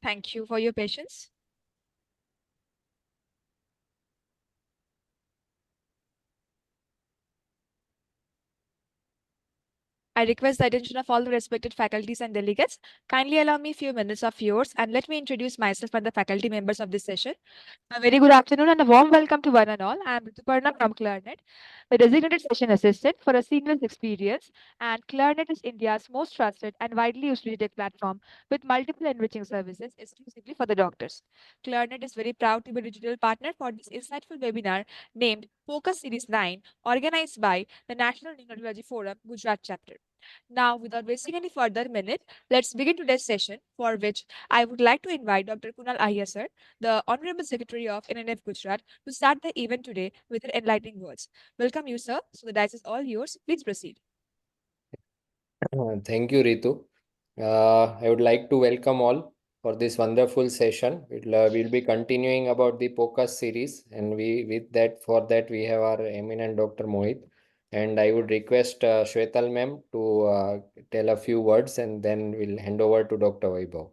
Thank you for your patience. I request the attention of all the respected faculties and delegates. Kindly allow me a few minutes of yours and let me introduce myself and the faculty members of this session. A very good afternoon and a warm welcome to one and all. I am Rituparna from Clarinet, the designated session assistant for a seamless experience. And Clarinet is India's most trusted and widely used digital platform with multiple enriching services exclusively for the doctors. Clarinet is very proud to be a digital partner for this insightful webinar named POCUS Series 9, organized by the National Neurology Forum Gujarat chapter. Now, without wasting any further minute, let's begin today's session, for which I would like to invite Dr. Kunal Ahiya sir, the Honorable Secretary of NNF Gujarat, to start the event today with her enlightening words. Welcome you, sir. So the dice is all yours. Please proceed. Thank you, Ritu. I would like to welcome all for this wonderful session. We'll be continuing about the POCUS series, and for that we have our eminent Dr. Mohit. And I would request Shwetal ma'am to tell a few words, and then we'll hand over to Dr. Vaibhav.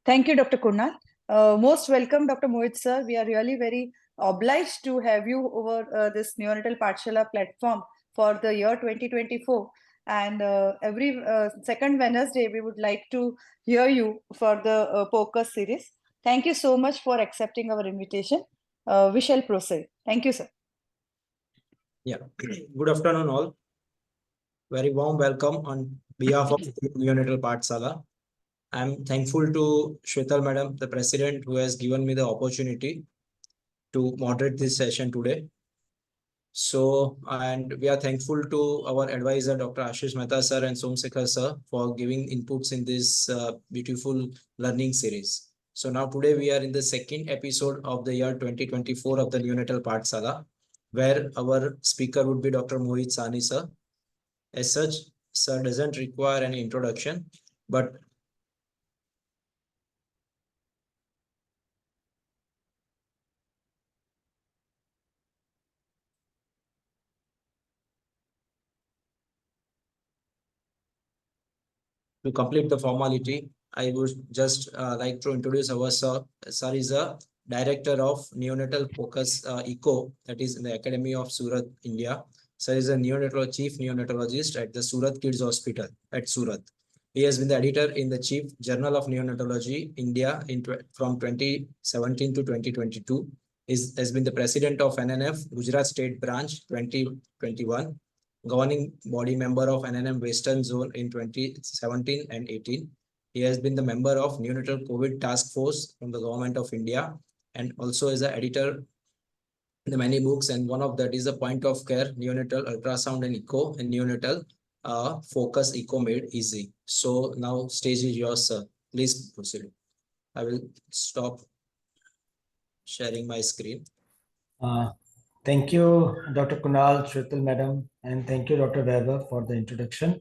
Thank you, Dr. Kunal. Most welcome, Dr. Mohit sir. We are really very obliged to have you over this Neonatal Pathshala platform for the year 2024. And every second Wednesday, we would like to hear you for the POCUS series. Thank you so much for accepting our invitation. We shall proceed. Thank you, sir. Yeah, good afternoon all. Very warm welcome on behalf of Neonatal Pathshala. I'm thankful to Shwetal Madam, the President, who has given me the opportunity to moderate this session today. So, and we are thankful to our advisor, Dr. Ashish Mehta sir and Somsekhar sir, for giving inputs in this beautiful learning series. So now today we are in the second episode of the year 2024 of the Neonatal Pathshala, where our speaker would be Dr. Mohit Sani sir. As such, sir doesn't require any introduction, but to complete the formality, I would just like to introduce our sir. Sir is a director of Neonatal POCUS Eco, that is in the Academy of Surat, India. Sir is a chief neonatologist at the Surat Kids Hospital at Surat. He has been the editor in the Chief Journal of Neonatology, India, from 2017 to 2022. Has been the president of NNF Gujarat State Branch 2021. Governing body member of NNM Western Zone in 2017 and 18. He has been the member of Neonatal COVID Task Force from the Government of India, and also is an editor in the many books, and one of that is a Point of Care Neonatal Ultrasound and Echo and Neonatal Focus Echo Made Easy. So now stage is yours, sir. Please proceed. I will stop sharing my screen. Thank you, Dr. Kunal, Shwetal Madam, and thank you, Dr. Vaibhav, for the introduction.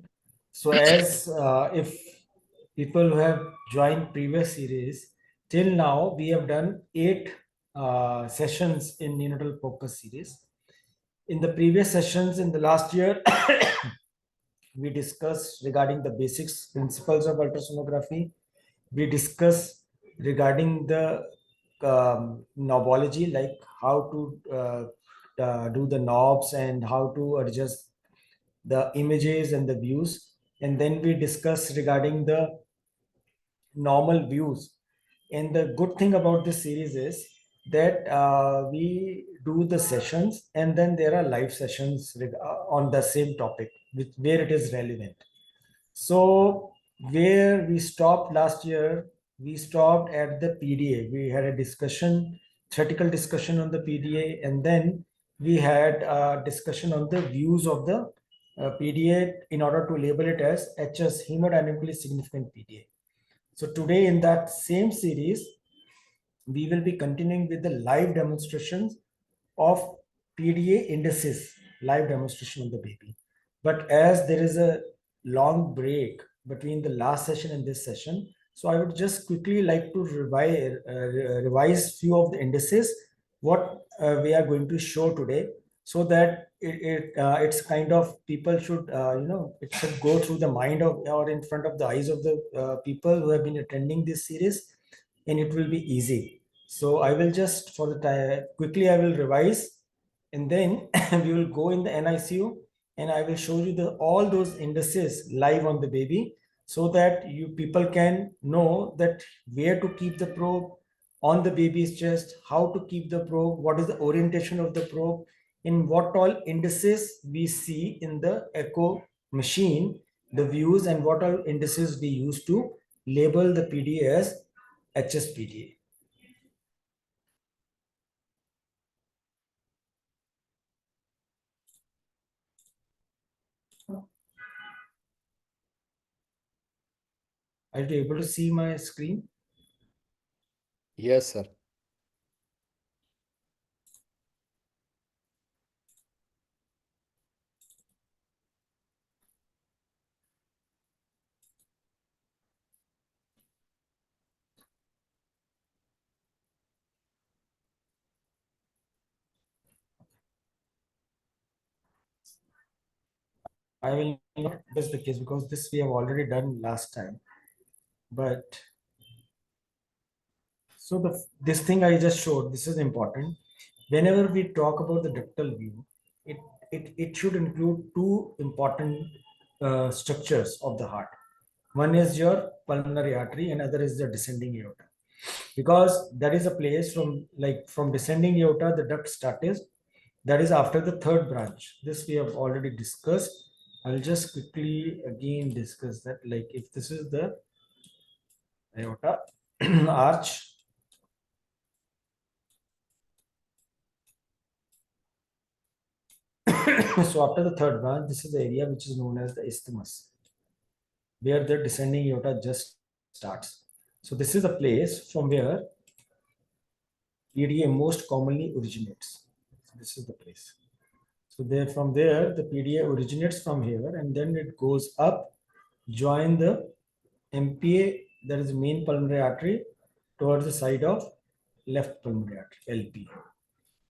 So as if people who have joined previous series, till now we have done 8 sessions in Neonatal POCUS series. In the previous sessions in the last year, we discussed regarding the basics, principles of ultrasonography. We discussed regarding the knobology, like how to do the knobs and how to adjust the images and the views. And then we discuss regarding the normal views. And the good thing about this series is that we do the sessions and then there are live sessions on the same topic where it is relevant. So where we stopped last year, we stopped at the PDA. We had a discussion, theoretical discussion on the PDA, and then we had a discussion on the views of the PDA in order to label it as HS, hemodynamically significant PDA. So today in that same series, we will be continuing with the live demonstrations of PDA indices, live demonstration of the baby. But as there is a long break between the last session and this session, so I would just quickly like to revise few of the indices what we are going to show today, so that it's kind of people should it should go through the mind of or in front of the eyes of the people who have been attending this series, and it will be easy. So I will just for the time quickly I will revise, and then we will go in the NICU, and I will show you the all those indices live on the baby, so that you people can know that where to keep the probe on the baby's chest, how to keep the probe, what is the orientation of the probe, in what all indices we see in the echo machine, the views, and what all indices we use to label the PDA as HSPDA. Are you able to see my screen? Yes, sir. I will not this the case because this we have already done last time. But so this thing I just showed, this is important. Whenever we talk about the ductal view, it should include two important structures of the heart. One is your pulmonary artery, and other is the descending aorta. Because that is a place from descending aorta, the duct starts. That is after the third branch. This we have already discussed. I'll just quickly again discuss that. Like if this is the aorta arch, so after the third branch, this is the area which is known as the isthmus, where the descending aorta just starts. So this is the place from where PDA most commonly originates. So this is the place. So there, from there, the PDA originates from here, and then it goes up, join the MPA, that is the main pulmonary artery, towards the side of left pulmonary artery, LP.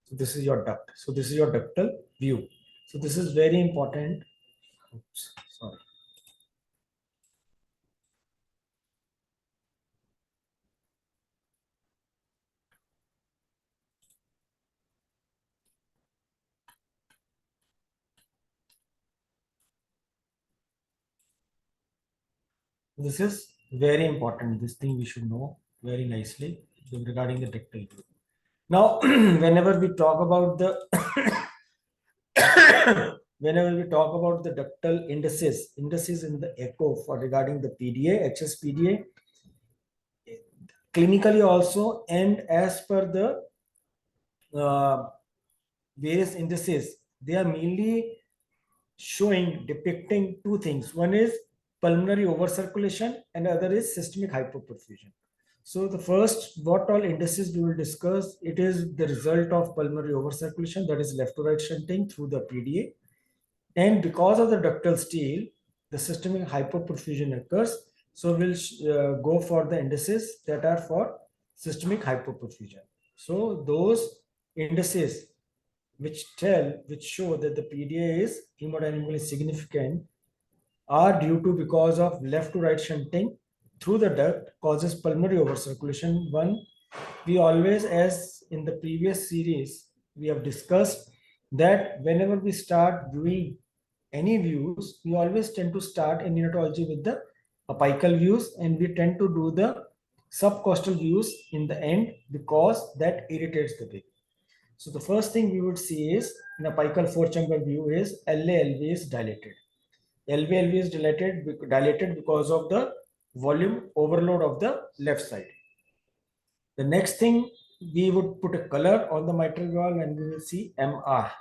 So this is your duct. So this is your ductal view. So this is very important. Oops, sorry. This is very important. This thing we should know very nicely regarding the ductal view. Now, whenever we talk about the whenever we talk about the ductal indices in the echo for regarding the PDA, HSPDA, clinically also, and as per the various indices, they are mainly depicting two things. One is pulmonary overcirculation, and other is systemic hypoperfusion. So the first, what all indices we will discuss, it is the result of pulmonary overcirculation, that is left to right shunting through the PDA. And because of the ductal steel, the systemic hypoperfusion occurs. So we'll go for the indices that are for systemic hypoperfusion. So those indices which show that the PDA is hemodynamically significant are due to because of left to right shunting through the duct causes pulmonary overcirculation. One, we always, as in the previous series, we have discussed that whenever we start doing any views, we always tend to start in neonatology with the apical views, and we tend to do the subcostal views in the end because that irritates the baby. So the first thing we would see is in a apical four-chamber view is LA-LV is dilated. LV-LV is dilated because of the volume overload of the left side. The next thing, we would put a color on the mitral valve and we will see MR.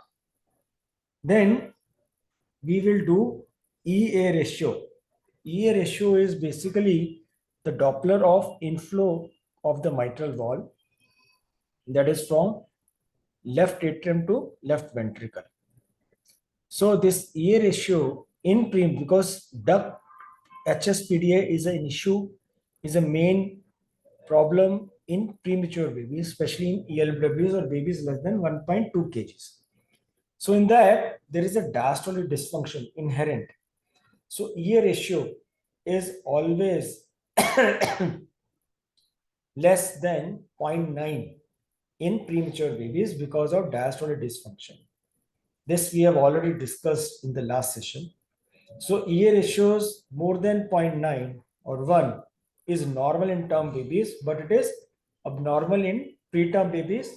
Then we will do EA ratio. EA ratio is basically the Doppler of inflow of the mitral valve, that is from left atrium to left ventricle. So this EA ratio in because duct HSPDA is an issue, is a main problem in premature babies, especially in ELWs or babies less than 1.2 kgs. So in that, there is a diastolic dysfunction inherent. So EA ratio is always less than 0.9 in premature babies because of diastolic dysfunction. This we have already discussed in the last session. So EA ratios more than 0.9 or 1 is normal in term babies, but it is abnormal in preterm babies,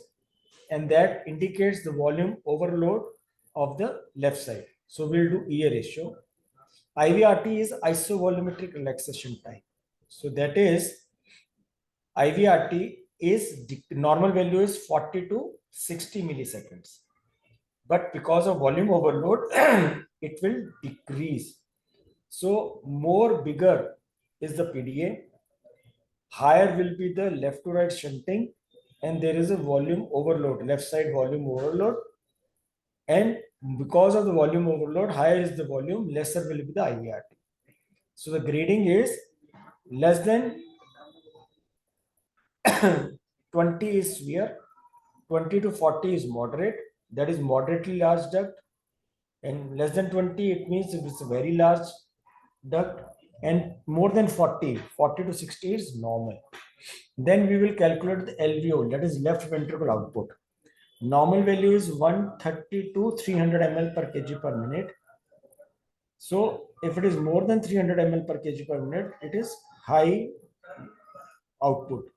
and that indicates the volume overload of the left side. So we'll do EA ratio. IVRT is isovolumetric relaxation time. So that is IVRT is normal value is 40 to 60 milliseconds. But because of volume overload, it will decrease. So more bigger is the PDA, higher will be the left to right shunting, and there is a volume overload, left side volume overload. And because of the volume overload, higher is the volume, lesser will be the IVRT. So the grading is less than 20 is severe, 20 to 40 is moderate, that is moderately large duct, and less than 20 it means it's a very large duct, and more than 40 to 60 is normal. Then we will calculate the LVO, that is left ventricle output. Normal value is 130 to 300 ml per kg per minute. So if it is more than 300 ml per kg per minute, it is high output.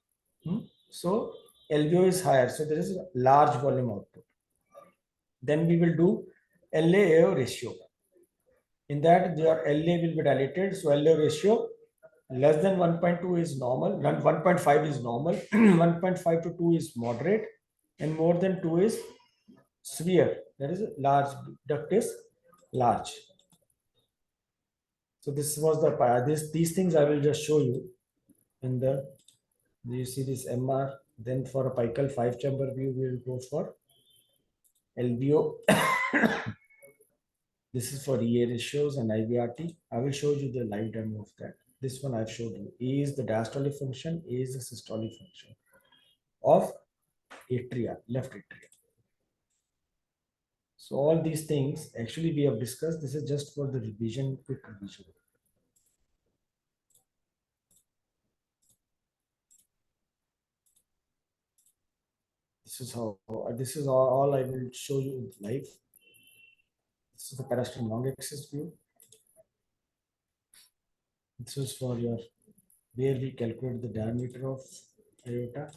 So LVO is higher, so there is a large volume output. Then we will do LA-AO ratio. In that, your LA will be dilated. So LA ratio less than 1.2 is normal, 1.5 is normal, 1.5 to 2 is moderate, and more than 2 is severe. That is large, duct is large. So this was the these things I will just show you in the, you see this MR. Then for a pical 5-chamber view, we will go for LBO. This is for EA ratios and IVRT. I will show you the live demo of that. This one I've showed you. E is the diastolic function, A is the systolic function of atria, left atria. So all these things actually we have discussed. This is just for the revision, quick revision. This is all I will show you live. This is the parasternal long axis view. This is for your, where we calculate the diameter of aorta.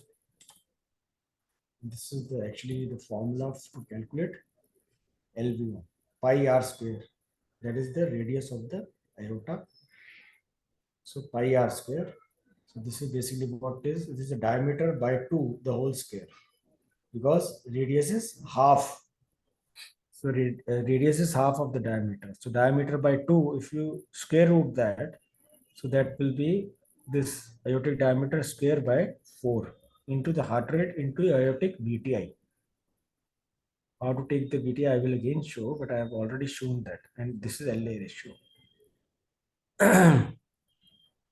This is the actually the formula to calculate LV1, pi r square. That is the radius of the aorta. So pi r square. So this is basically what is. This is a diameter by 2 the whole square, because radius is half. So radius is half of the diameter. So diameter by 2, if you square root that, so that will be this aortic diameter square by 4 into the heart rate into aortic BTI. How to take the BTI I will again show, but I have already shown that, and this is LA ratio.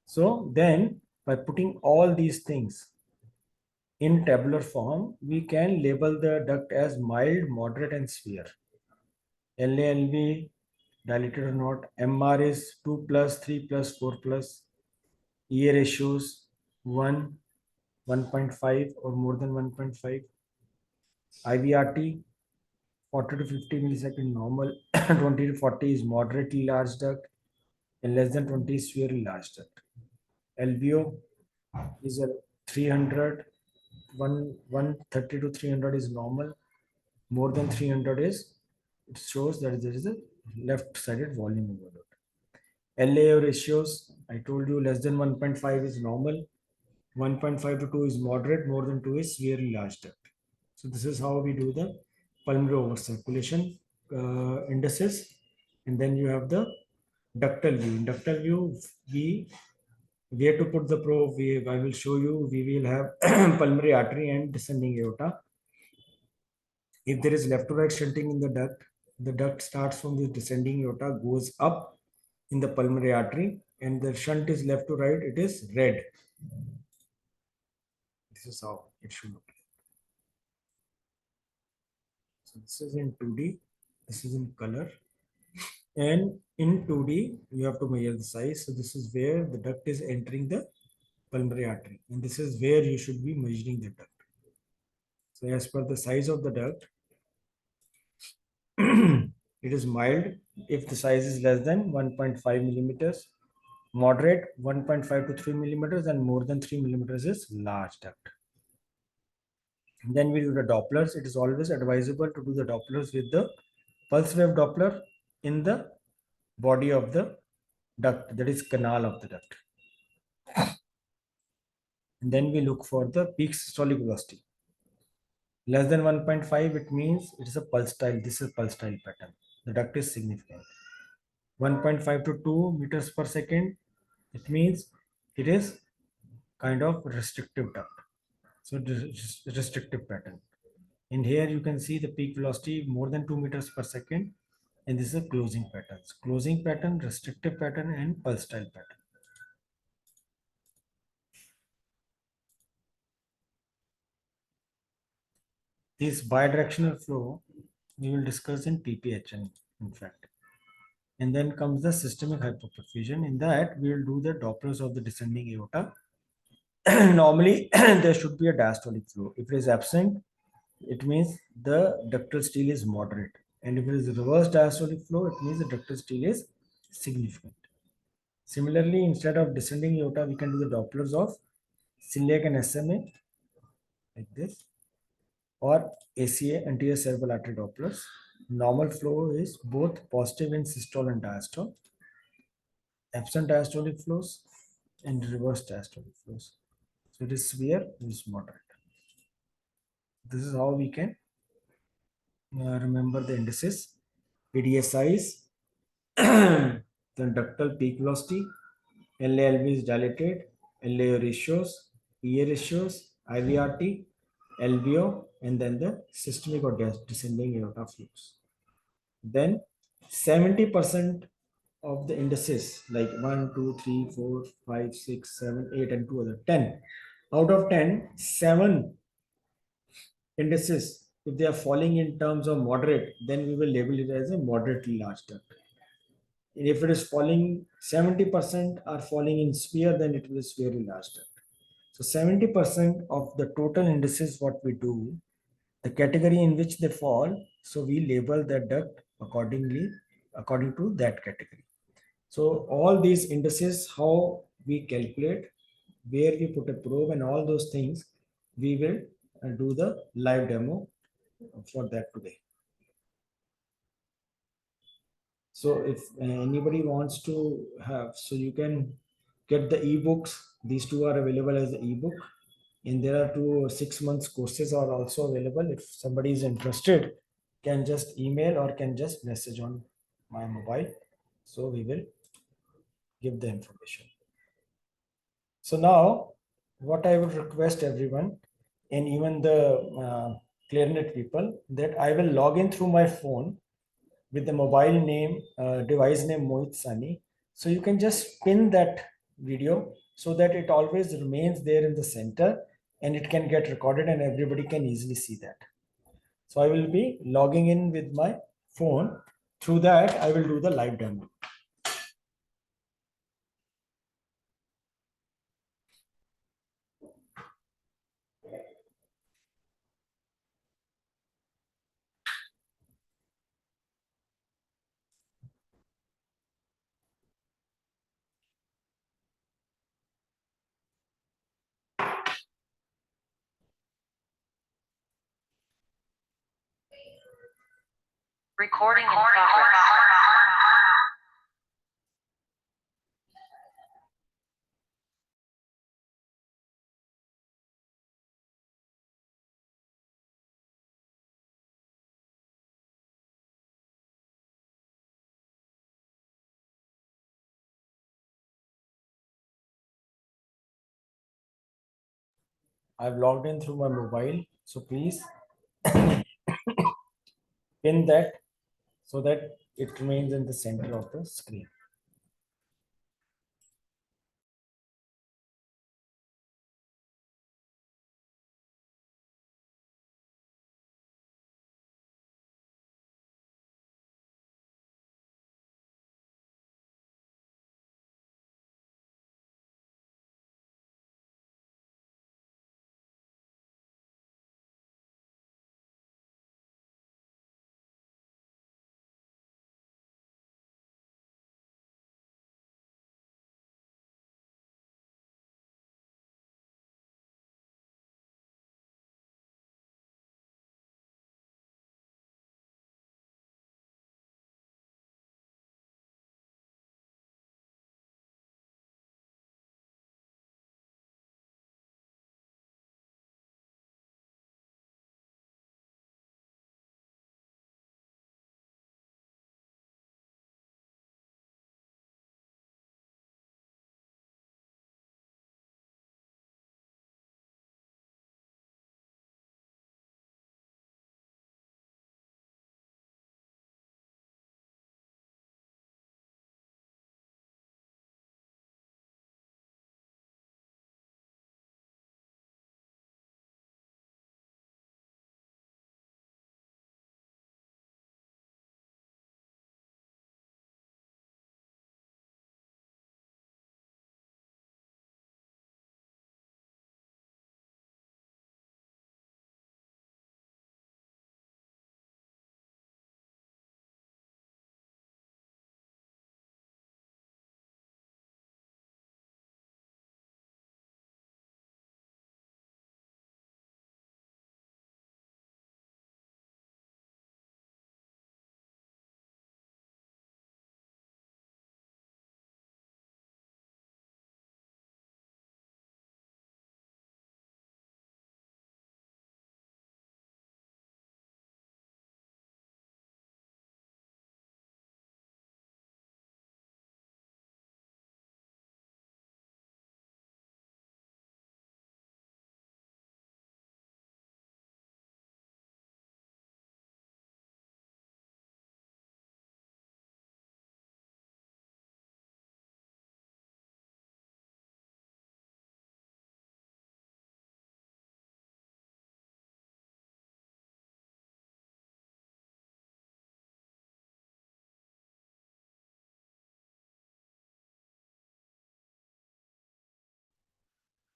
So then by putting all these things in tabular form, we can label the duct as mild, moderate, and severe. LALV, dilated or not, MR is 2 plus, 3 plus, 4 plus, EA ratios 1, 1.5 or more than 1.5, IVRT 40 to 50 millisecond normal, 20 to 40 is moderately large duct, and less than 20 is severely large duct. LVO is a 300, 130 to 300 is normal, more than 300 is, it shows that there is a left-sided volume overload. LAO ratios, I told you less than 1.5 is normal, 1.5 to 2 is moderate, more than 2 is severely large duct. So this is how we do the pulmonary overcirculation indices. And then you have the ductal view. In ductal view, where to put the probe, I will show you. We will have pulmonary artery and descending aorta. If there is left to right shunting in the duct starts from the descending aorta, goes up in the pulmonary artery, and the shunt is left to right, it is red. This is how it should look. So this is in 2D. This is in color. And in 2D, you have to measure the size. So this is where the duct is entering the pulmonary artery. And this is where you should be measuring the duct. So as per the size of the duct, it is mild if the size is less than 1.5 millimeters, moderate 1.5 to 3 millimeters, and more than 3 millimeters is large duct. And then we do the Dopplers. It is always advisable to do the Dopplers with the pulse wave Doppler in the body of the duct, that is canal of the duct. And then we look for the peak systolic velocity. Less than 1.5, it means it is a pulsatile. This is a pulsatile pattern. The duct is significant. 1.5 to 2 meters per second, it means it is kind of restrictive duct. So restrictive pattern. And here you can see the peak velocity more than 2 meters per second. And this is a closing pattern. Closing pattern, restrictive pattern, and pulsatile pattern. This bidirectional flow we will discuss in PPHN, in fact. And then comes the systemic hypoperfusion. In that, we will do the Dopplers of the descending aorta. Normally, there should be a diastolic flow. If it is absent, it means the ductal steal is moderate. And if it is reverse diastolic flow, it means the ductal steal is significant. Similarly, instead of descending aorta, we can do the Dopplers of celiac and SMA, like this, or ACA, anterior cerebral artery Dopplers. Normal flow is both positive in systole and diastole. Absent diastolic flows and reverse diastolic flows. So it is severe, it is moderate. This is how we can remember the indices. PDA size, then ductal peak velocity, LALV is dilated, LAO ratios, PA ratios, IVRT, LVO, and then the systemic or descending aorta flows. Then 70% of the indices like 1, 2, 3, 4, 5, 6, 7, 8, and 2 other 10. Out of 10, 7 indices, if they are falling in terms of moderate, then we will label it as a moderately large duct. And if it is falling, 70% are falling in sphere, then it will be very large duct. So 70% of the total indices what we do, the category in which they fall, so we label the duct accordingly, according to that category. So all these indices, how we calculate, where we put a probe and all those things, we will do the live demo for that today. So if anybody wants to have, so you can get the ebooks. These two are available as the ebook. And there are 2 6 months courses are also available. If somebody is interested, can just email or can just message on my mobile. So we will give the information. So now what I would request everyone and even the ClearNet people that I will log in through my phone with the mobile name, device name Mohit Sani. So you can just pin that video so that it always remains there in the center and it can get recorded and everybody can easily see that. So I will be logging in with my phone. Through that, I will do the live demo. Recording in progress. I've logged in through my mobile. So please pin that so that it remains in the center of the screen.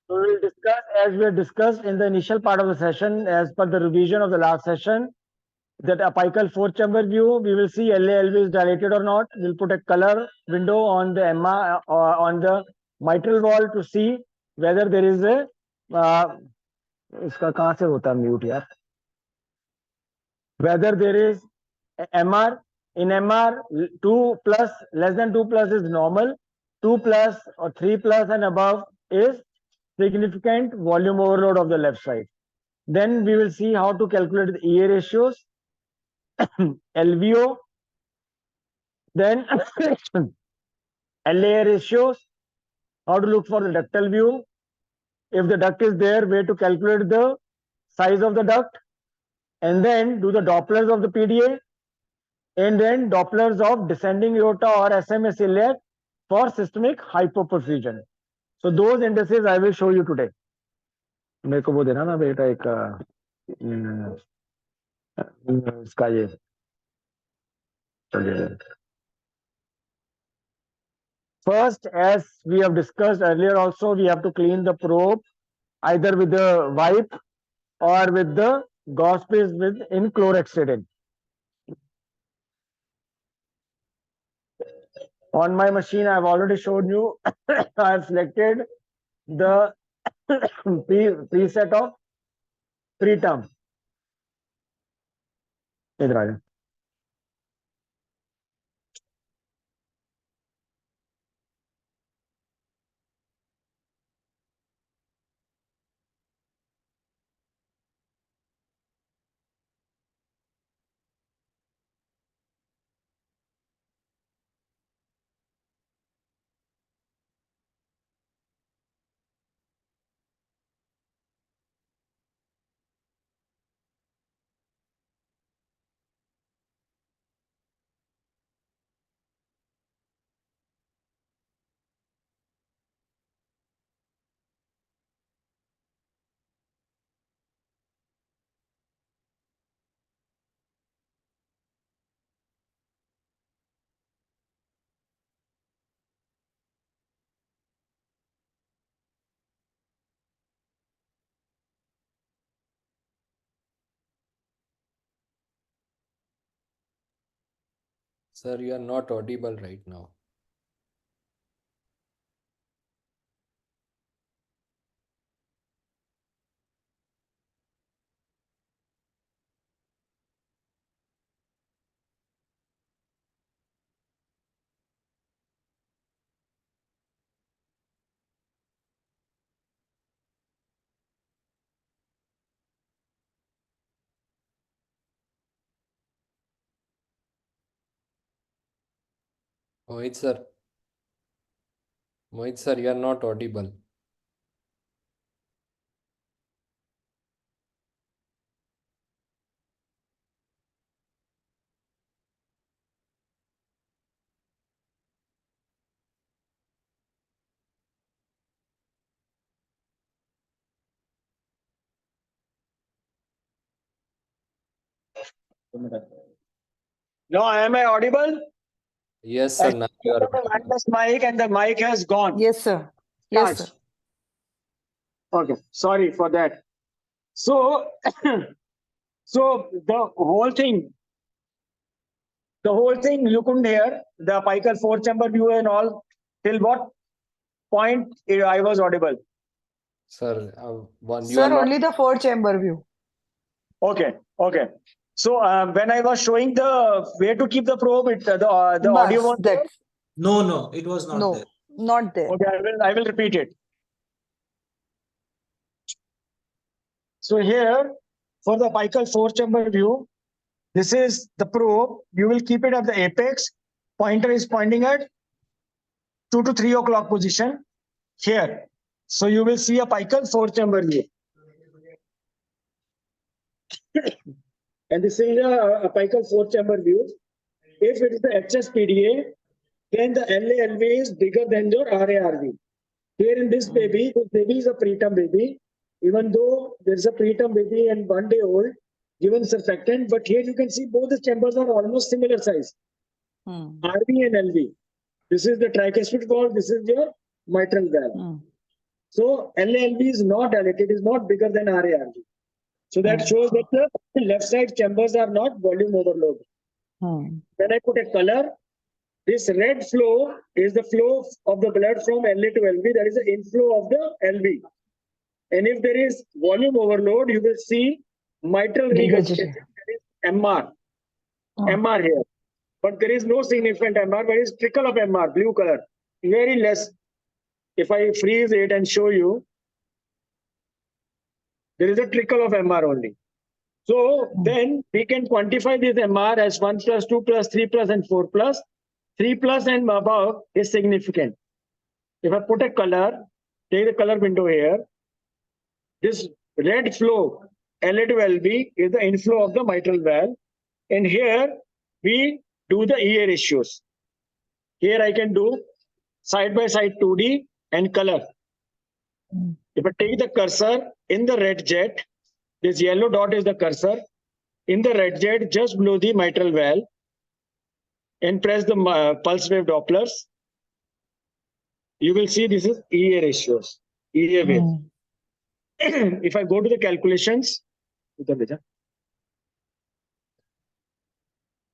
So we will discuss, as we have discussed in the initial part of the session, as per the revision of the last session, that apical four-chamber view, we will see LA-LV is dilated or not. We'll put a color window on the MR on the mitral wall to see whether there is a इसका कहाँ से होता है mute यार? Whether there is a MR. In MR, 2 plus, less than 2 plus is normal. 2 plus or 3 plus and above is significant volume overload of the left side. Then we will see how to calculate the EA ratios, LVO, then LA ratios, how to look for the ductal view. If the duct is there, where to calculate the size of the duct, and then do the Dopplers of the PDA, and then Dopplers of descending aorta or SMS iliac for systemic hypoperfusion. So those indices I will show you today. मेरे को वो देना ना बेटा एक इसका ये चलिए. First, as we have discussed earlier also, we have to clean the probe either with the wipe or with the gauze paste with in chlorhexidine. On my machine, I have already shown you. I have selected the preset of preterm. इधर आ जाओ. Sir, you are not audible right now. Mohit sir. Mohit sir, you are not audible. Now, am I audible? Yes, sir. Now you are The audible. wireless mic and the mic has gone. Yes, sir. Yes, sir. Okay, sorry for that. So, so the whole thing, you couldn't hear the apical four-chamber view and all. Till what point I was audible? Sir, you Sir, are not. only the four-chamber view. Okay, okay. So when I was showing the where to keep the probe, the audio was there. That's No, it was not no, there. not there. Okay, I will repeat it. So here, for the apical four-chamber view, this is the probe. You will keep it at the apex. Pointer is pointing at 2 to 3 o'clock position here. So you will see a apical four-chamber view. And this is a apical four-chamber view. If it is the HSPDA, then the LA-LV is bigger than your RA-RV. Here in this baby is a preterm baby. Even though there's a preterm baby and 1 day old, given surfactant, but here you can see both the chambers are almost similar size. RV and LV. This is the tricuspid valve, this is your mitral valve. So LALB is not dilated, it is not bigger than RARB. So that shows that the left side chambers are not volume overload. When I put a color, this red flow is the flow of the blood from LA to LV. That is the inflow of the LV. And if there is volume overload, you will see mitral regurgitation. That is MR. MR here. But there is no significant MR, but it is trickle of MR, blue color. Very less. If I freeze it and show you, there is a trickle of MR only. So then we can quantify this MR as 1 plus, 2 plus, 3 plus, and 4 plus. 3 plus and above is significant. If I put a color, take the color window here, this red flow, LA to LB, is the inflow of the mitral valve. And here we do the EA ratios. Here I can do side by side 2D and color. If I take the cursor in the red jet, this yellow dot is the cursor. In the red jet, just below the mitral valve, and press the pulse wave Dopplers, you will see this is EA ratios, EA wave. If I go to the calculations,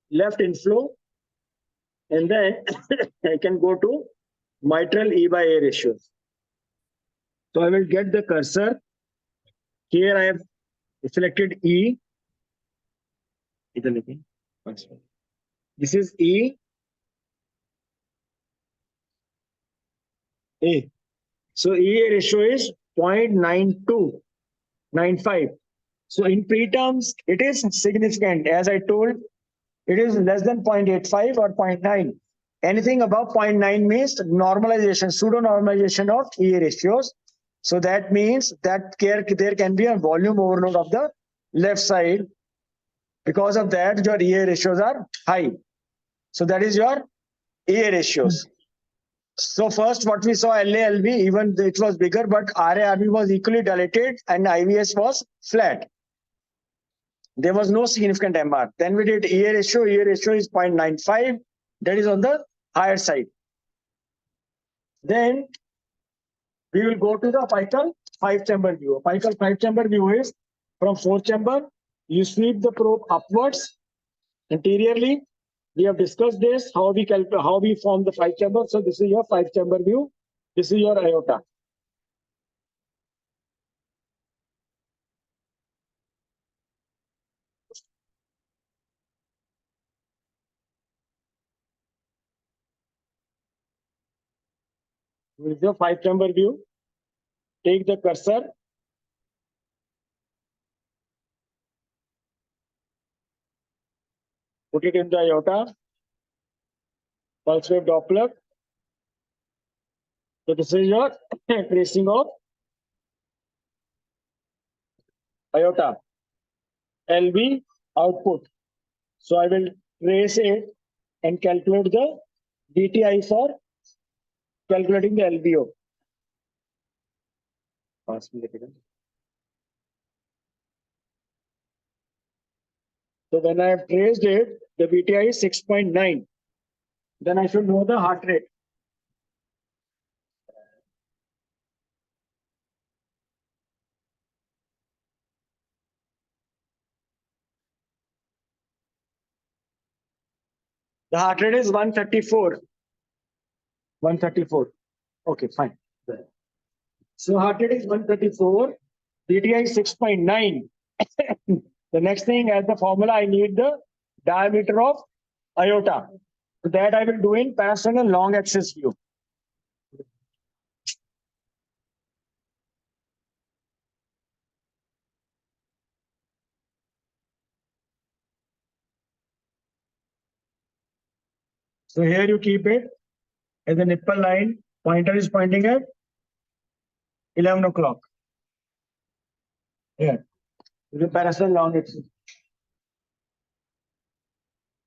left inflow, and then I can go to mitral E by A ratios. So I will get the cursor. Here I have selected E. This is E. A. So EA ratio is 0.9295. So in preterms, it is significant. As I told, it is less than 0.85 or 0.9. Anything above 0.9 means normalization, pseudo-normalization of EA ratios. So that means that there can be a volume overload of the left side. Because of that, your EA ratios are high. So that is your EA ratios. So first what we saw LALB, even it was bigger, but RARB was equally dilated and IVS was flat. There was no significant MR. Then we did EA ratio is 0.95. That is on the higher side. Then we will go to the apical 5-chamber view. Apical 5-chamber view is from 4-chamber. You sweep the probe upwards anteriorly. We have discussed this, how we form the 5-chamber. So this is your 5-chamber view. This is your aorta. This is your 5-chamber view. Take the cursor. Put it in the aorta. Pulse wave Doppler. So this is your tracing of aorta. LV output. So I will trace it and calculate the DTI for calculating the LVO. So when I have traced it, the BTI is 6.9. Then I should know the heart rate. The heart rate is 134. 134. Okay, fine. So heart rate is 134. BTI is 6.9. The next thing, as the formula, I need the diameter of aorta. So that I will do in parasternal long axis view. So here you keep it as a nipple line. Pointer is pointing at 11 o'clock. Here, the parasternal long axis.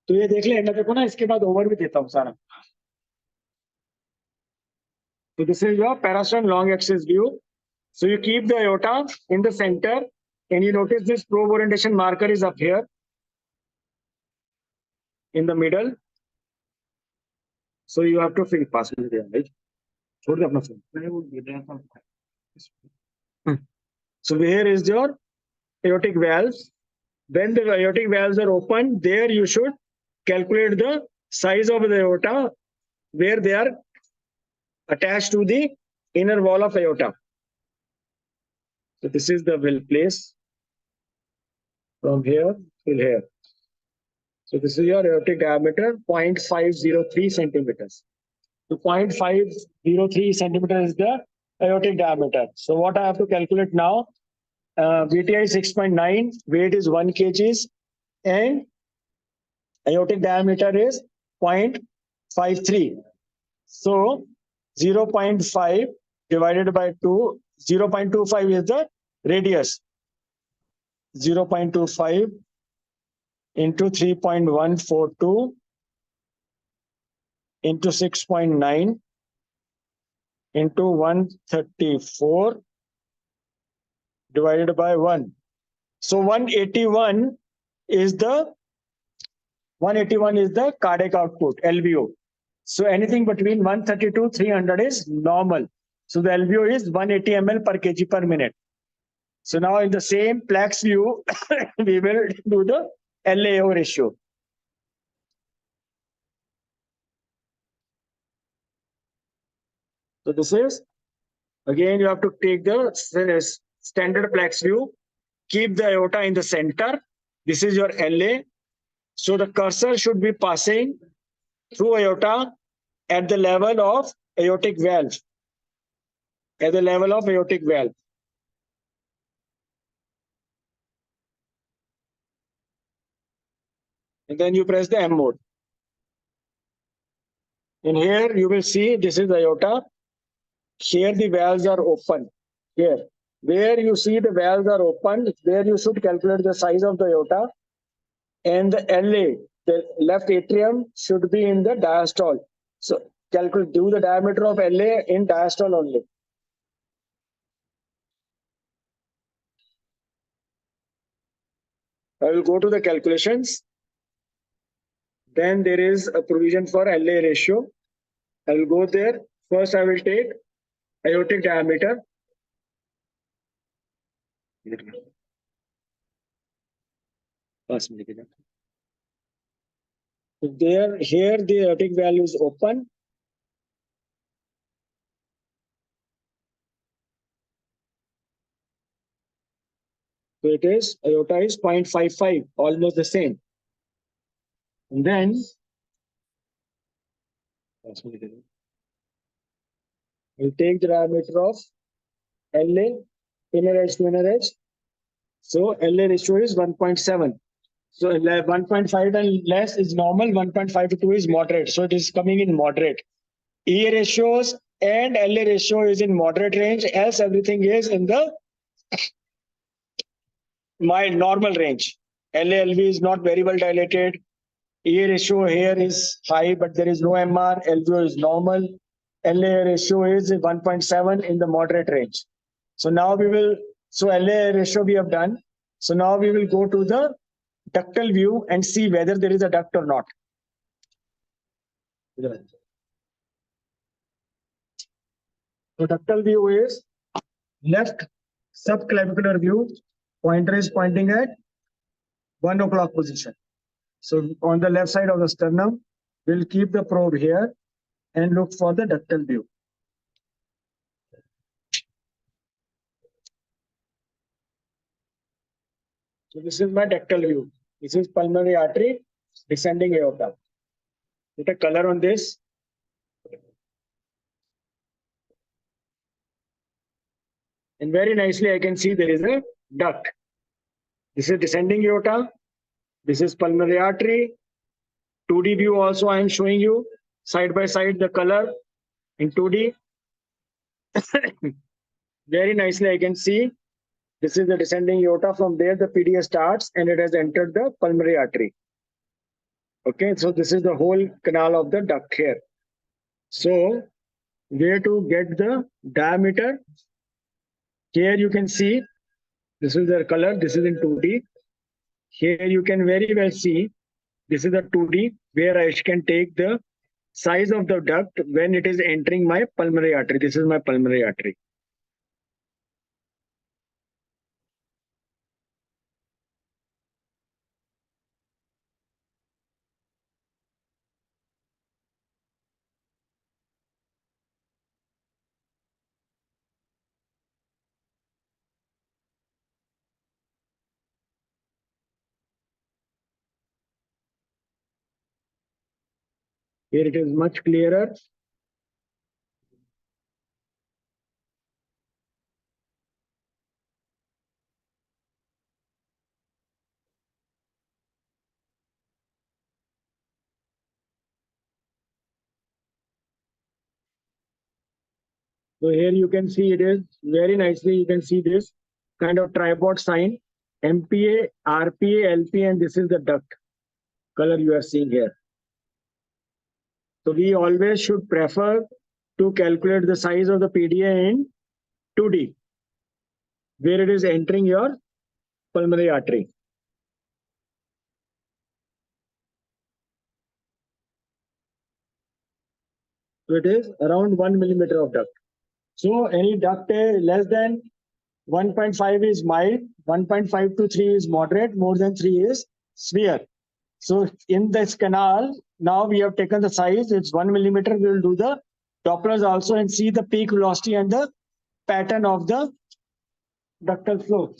तो ये देख ले, मैं देखो ना इसके बाद over भी देता हूँ सारा. So this is your parasternal long axis view. So you keep the aorta in the center, and you notice this probe orientation marker is up here in the middle. So you have to pass me there, right? छोड़ दे अपना phone. So here is your aortic valves. When the aortic valves are open, there you should calculate the size of the aorta where they are attached to the inner wall of aorta. So this is the well place from here till here. So this is your aortic diameter, 0.503 centimeters. So 0.503 centimeters is the aortic diameter. So what I have to calculate now, VTI 6.9, weight is 1 kg, and aortic diameter is 0.53. So 0.5 divided by 2, 0.25 is the radius. 0.25 into 3.142 into 6.9 into 134 divided by 1. So 181 is the cardiac output, LVO. So anything between 132 300 is normal. So the LVO is 180 ml per kg per minute. So now in the same Plex view, we will do the LAO ratio. So this is, again, you have to take the standard Plex view, keep the aorta in the center. This is your LA. So the cursor should be passing through aorta at the level of aortic valve. At the level of aortic valve. And then you press the M mode. In here, you will see this is aorta. Here the valves are open. Here, where you see the valves are open, there you should calculate the size of the aorta. And the LA, the left atrium, should be in the diastole. So calculate, do the diameter of LA in diastole only. I will go to the calculations. Then there is a provision for LA ratio. I will go there. First, I will take aortic diameter. So there, here the aortic valve is open. So it is, aorta is 0.55, almost the same. And then, we'll take the diameter of LA, inner edge to inner edge. So LA ratio is 1.7. So 1.5 and less is normal, 1.5 to 2 is moderate. So it is coming in moderate. E ratios and LA ratio is in moderate range, else everything is in the mild normal range. LA, LV is not very well dilated. E ratio here is high, but there is no MR. LVO is normal. LA ratio is 1.7 in the moderate range. So now we will, so LA ratio we have done. So now we will go to the ductal view and see whether there is a duct or not. So ductal view is left subclavicular view. Pointer is pointing at 1 o'clock position. So on the left side of the sternum, we'll keep the probe here and look for the ductal view. So this is my ductal view. This is pulmonary artery, descending aorta. Put a color on this. And very nicely I can see there is a duct. This is descending aorta. This is pulmonary artery. 2D view also I am showing you side by side the color in 2D. Very nicely I can see this is the descending aorta. From there the PDA starts and it has entered the pulmonary artery. Okay, so this is the whole canal of the duct here. So where to get the diameter? Here you can see this is the color. This is in 2D. Here you can very well see this is the 2D where I can take the size of the duct when it is entering my pulmonary artery. This is my pulmonary artery. Here it is much clearer. So here you can see it is very nicely. You can see this kind of tripod sign, MPA, RPA, LPA, and this is the duct color you are seeing here. So we always should prefer to calculate the size of the PDA in 2D, where it is entering your pulmonary artery. So it is around 1 millimeter of duct. So any duct less than 1.5 is mild, 1.5 to 3 is moderate, more than 3 is severe. So in this canal, now we have taken the size, it's 1 millimeter. We will do the Dopplers also and see the peak velocity and the pattern of the ductal flow.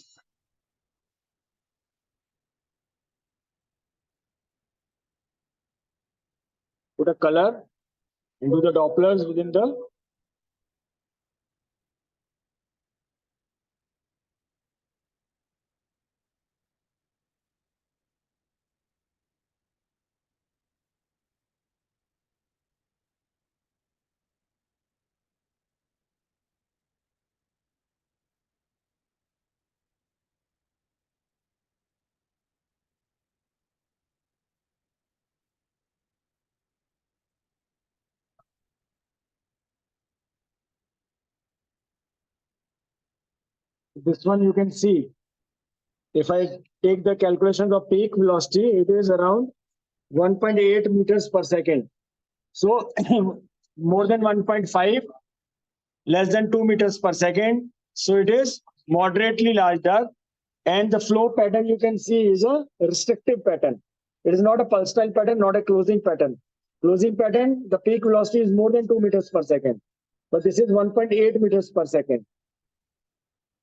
Put a color and do the Dopplers within the. This one you can see. If I take the calculations of peak velocity, it is around 1.8 meters per second. So more than 1.5, less than 2 meters per second. So it is moderately large duct. And the flow pattern you can see is a restrictive pattern. It is not a pulsatile pattern, not a closing pattern. Closing pattern, the peak velocity is more than 2 meters per second. But this is 1.8 meters per second,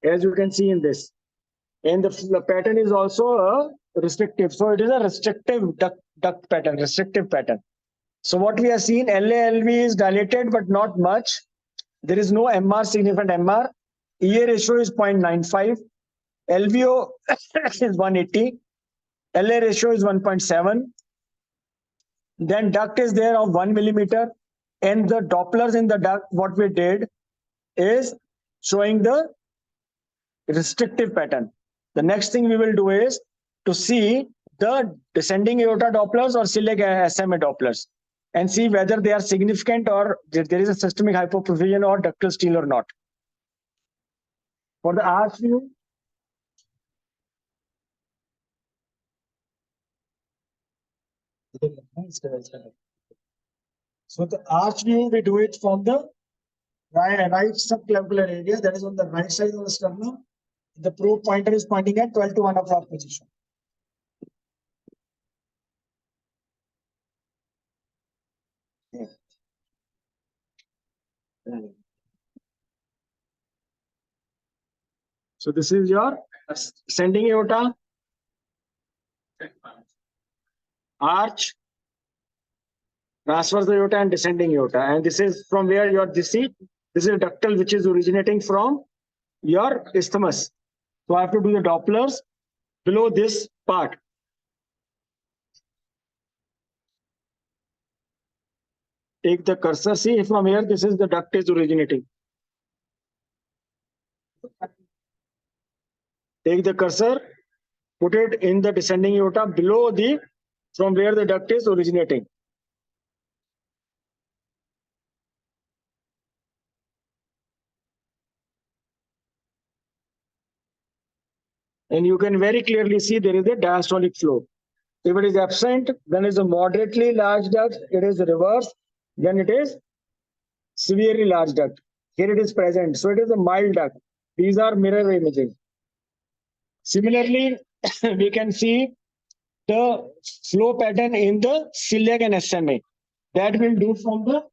as you can see in this. And the pattern is also a restrictive. So it is a restrictive duct pattern, restrictive pattern. So what we have seen, LA-LV is dilated, but not much. There is no MR, significant MR. EA ratio is 0.95. LVO is 180. LA ratio is 1.7. Then duct is there of 1 millimeter. And the Dopplers in the duct, what we did is showing the restrictive pattern. The next thing we will do is to see the descending aorta Dopplers or celiac SMA Dopplers and see whether they are significant or there is a systemic hypoperfusion or ductal steal or not. For the arch view, so the arch view, we do it from the right subclavicular area, that is on the right side of the sternum. The probe pointer is pointing at 12 to 1 o'clock position. Yeah. So this is your ascending aorta, arch, transverse aorta and descending aorta. And this is from where your this is ductal, which is originating from your isthmus. So I have to do the Dopplers below this part. Take the cursor, see from here, this is the duct is originating. Take the cursor, put it in the descending aorta below the, from where the duct is originating. And you can very clearly see there is a diastolic flow. If it is absent, then it is a moderately large duct. It is reverse, then it is severely large duct. Here it is present, so it is a mild duct. These are mirror imaging. Similarly, we can see the flow pattern in the celiac and SMA. That will do from the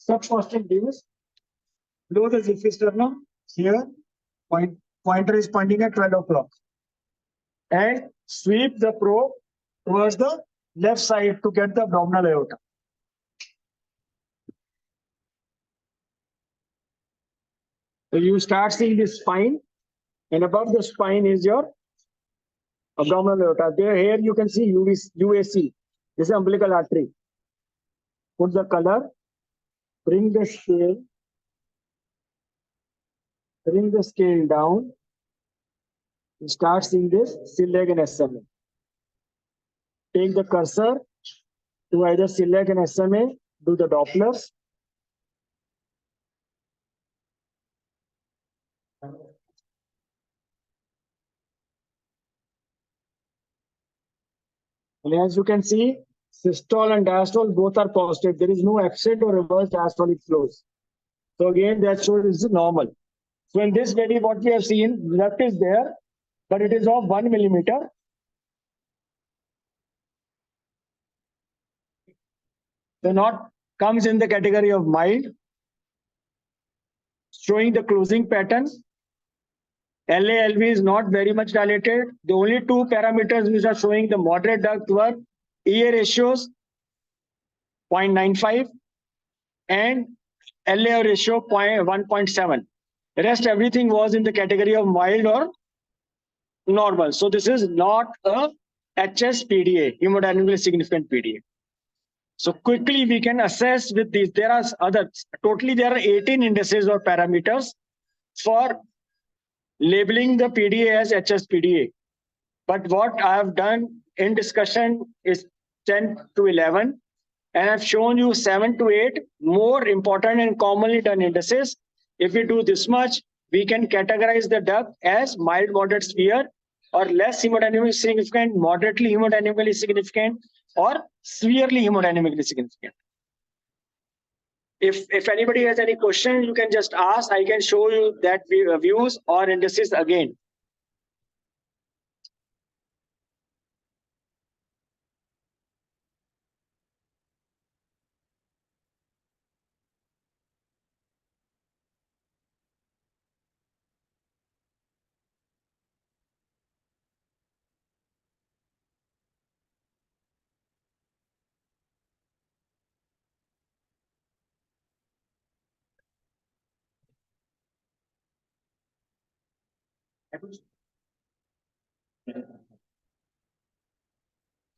subcostal views. Below the xiphisternum, here, pointer is pointing at 12 o'clock. And sweep the probe towards the left side to get the abdominal aorta. So you start seeing the spine, and above the spine is your abdominal aorta. There, here you can see UAC. This is umbilical artery. Put the color, bring the scale down, and start seeing this celiac and SMA. Take the cursor to either celiac and SMA, do the Dopplers. And as you can see, systole and diastole both are positive. There is no absent or reverse diastolic flows. So again, that shows this is normal. So in this study, what we have seen, left is there, but it is of 1 millimeter. The knot comes in the category of mild, showing the closing pattern. LA-LV is not very much dilated. The only two parameters which are showing the moderate duct were EA ratios 0.95 and LA ratio 1.7. The rest everything was in the category of mild or normal. So this is not a HSPDA, hemodynamically significant PDA. So quickly we can assess with these. There are others. Totally there are 18 indices or parameters for labeling the PDA as HSPDA. But what I have done in discussion is 10 to 11, and I've shown you 7 to 8 more important and commonly done indices. If we do this much, we can categorize the duct as mild, moderate, severe, or less hemodynamically significant, moderately hemodynamically significant, or severely hemodynamically significant. If anybody has any question, you can just ask. I can show you that views or indices again.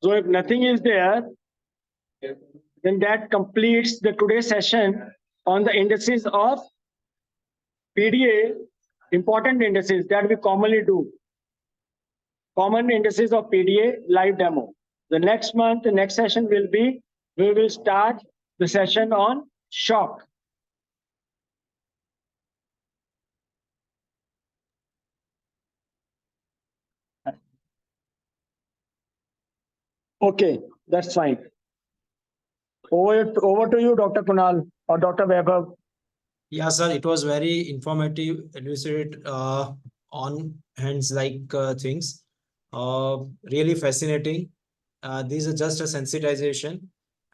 So if nothing is there, then that completes the today's session on the indices of PDA, important indices that we commonly do. Common indices of PDA live demo. The next month, the next session will be, we will start the session on shock. Okay, that's fine. Over to you, Dr. Kunal or Dr. Vaibhav. Yeah, sir, it was very informative, elucidate on hands like things. Really fascinating. These are just a sensitization,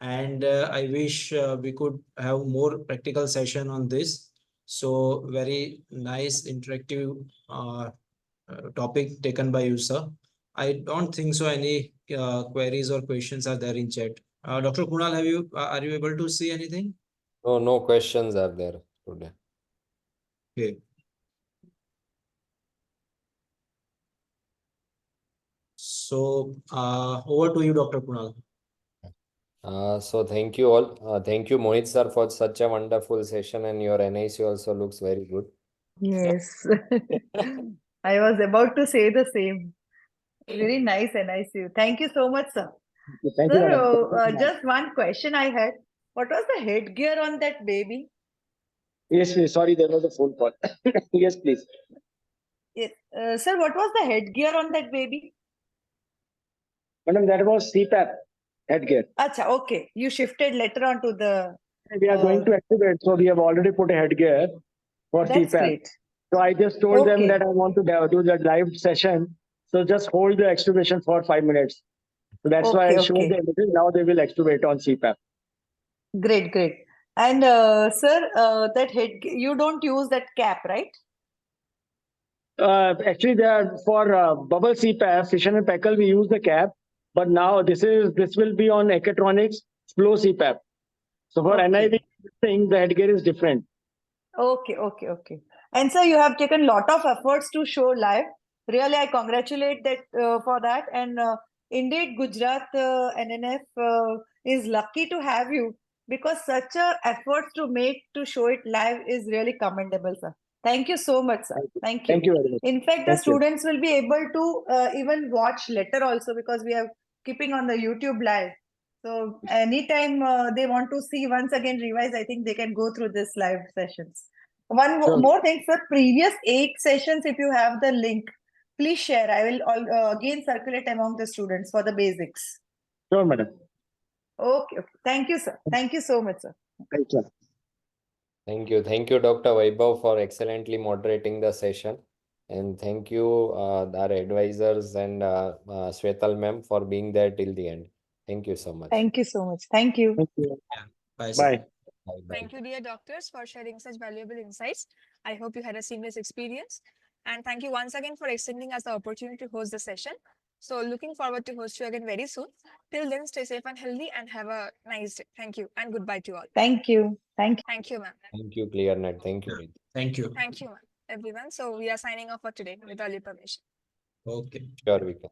and I wish we could have more practical session on this. So very nice interactive topic taken by you, sir. I don't think so any queries or questions are there in chat. Dr. Kunal, are you able to see anything? No, no questions are there today. Okay. So over to you, Dr. Kunal. So thank you all. Thank you, Mohit sir, for such a wonderful session, and your NIC also looks very good. Yes. I was about to say the same. Very nice NICU. Thank you so much, sir. Thank you, Sir, madam. just one question I had. What was the headgear on that baby? Yes, please. Sorry, there was a phone call. Yes, please. Yes. Sir, what was the headgear on that baby? Madam, that was CPAP headgear. Acha, okay. You shifted later on to the. We are going to activate, so we have already put a headgear for That's CPAP. great. So I just told them Okay. that I want to do the live session. So just hold the extubation for 5 minutes. So that's why I Okay, showed okay. the images. Now they will extubate on CPAP. Great, great. And sir, that head, you don't use that cap, right? Actually, they are for bubble CPAP, Fisher and Paykel, we use the cap. But now this will be on Echatronics flow CPAP. So for Okay. NIV thing, the headgear is different. Okay, okay, okay. And sir, you have taken lot of efforts to show live. Really, I congratulate that for that. And indeed, Gujarat NNF is lucky to have you, because such a efforts to make to show it live is really commendable, sir. Thank you so much, sir. Thank you. Thank you very much. In fact, the Thank you. students will be able to even watch later also, because we are keeping on the YouTube live. So anytime they want to see once again revise, I think they can go through this live sessions. One Sure. more thing, sir. Previous 8 sessions, if you have the link, please share. I will again circulate among the students for the basics. Sure, madam. Okay, okay. Thank you, sir. Thank you so much, sir. Thank you. Thank you, Dr. Vaibhav, for excellently moderating the session. And thank you, our advisors and Shwetal ma'am for being there till the end. Thank you so much. Thank you so much. Thank you. Thank you. Bye, sir. Bye. Bye-bye. Thank you, dear doctors, for sharing such valuable insights. I hope you had a seamless experience. And thank you once again for extending us the opportunity to host the session. So looking forward to host you again very soon. Till then, stay safe and healthy and have a nice day. Thank you and goodbye to all. Thank you. Thank you. Thank you, ma'am. Thank you, ClearNet. Thank you, Ritu. Thank you. Thank you, ma'am, everyone. So we are signing off for today with all your permission. Okay. Sure, we can.